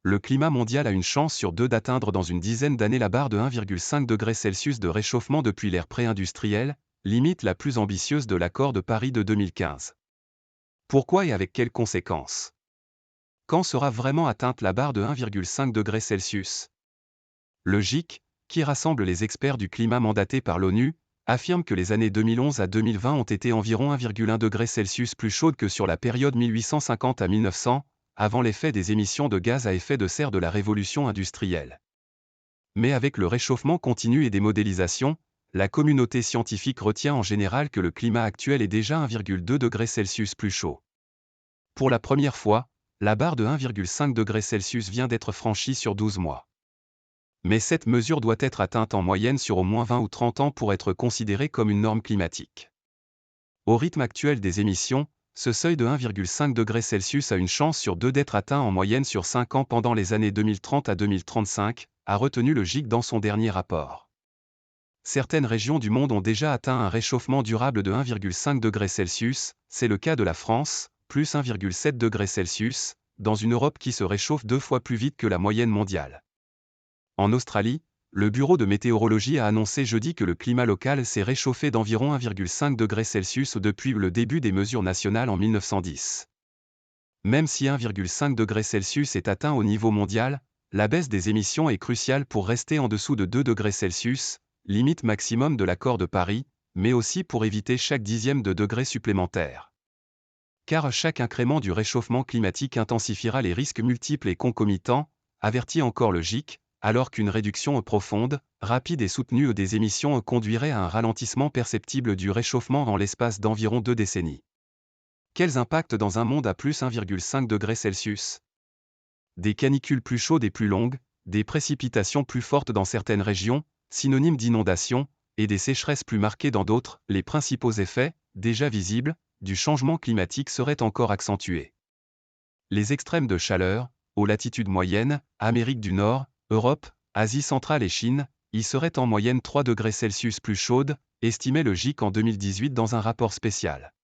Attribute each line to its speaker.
Speaker 1: le climat mondial a une chance sur deux d'atteindre dans une dizaine d'années la barre de 1,5 degré Celsius de réchauffement depuis l'ère pré-industrielle, limite la plus ambitieuse de l'accord de Paris de 2015. Pourquoi et avec quelles conséquences? Quand sera vraiment atteinte la barre de 1,5 degré Celsius? Le GIEC, qui rassemble les experts du climat mandatés par l'ONU, affirme que les années 2011 à 2020 ont été environ 1,1 degré Celsius plus chaudes que sur la période 1850 à 1900, avant l'effet des émissions de gaz à effet de serre de la révolution industrielle. Mais avec le réchauffement continu et des modélisations, la communauté scientifique retient en général que le climat actuel est déjà 1,2 degré Celsius plus chaud. Pour la première fois, la barre de 1,5 degré Celsius vient d'être franchie sur 12 mois. Mais cette mesure doit être atteinte en moyenne sur au moins 20 ou 30 ans pour être considérée comme une norme climatique. Au rythme actuel des émissions, ce seuil de 1,5 degré Celsius a une chance sur deux d'être atteint en moyenne sur 5 ans pendant les années 2030 à 2035, a retenu le GIEC dans son dernier rapport. Certaines régions du monde ont déjà atteint un réchauffement durable de 1,5 degré Celsius, c'est le cas de la France, plus 1,7 degré Celsius, dans une Europe qui se réchauffe 2 fois plus vite que la moyenne mondiale. En Australie, le Bureau de météorologie a annoncé jeudi que le climat local s'est réchauffé d'environ 1,5 degré Celsius depuis le début des mesures nationales en 1910. Même si 1,5 degré Celsius est atteint au niveau mondial, la baisse des émissions est cruciale pour rester en dessous de 2 degrés Celsius, limite maximum de l'accord de Paris, mais aussi pour éviter chaque dixième de degré supplémentaire. Car chaque incrément du réchauffement climatique intensifiera les risques multiples et concomitants, avertit encore le GIEC, alors qu'une réduction profonde, rapide et soutenue des émissions conduirait à un ralentissement perceptible du réchauffement en l'espace d'environ 2 décennies. Quels impacts dans un monde à plus 1,5 degré Celsius? Des canicules plus chaudes et plus longues, des précipitations plus fortes dans certaines régions, synonymes d'inondations, et des sécheresses plus marquées dans d'autres, les principaux effets, déjà visibles, du changement climatique seraient encore accentués. Les extrêmes de chaleur, aux latitudes moyennes, Amérique du Nord, Europe, Asie centrale et Chine, y seraient en moyenne 3 degrés Celsius plus chaudes, estimait le GIEC en 2018 dans un rapport spécial.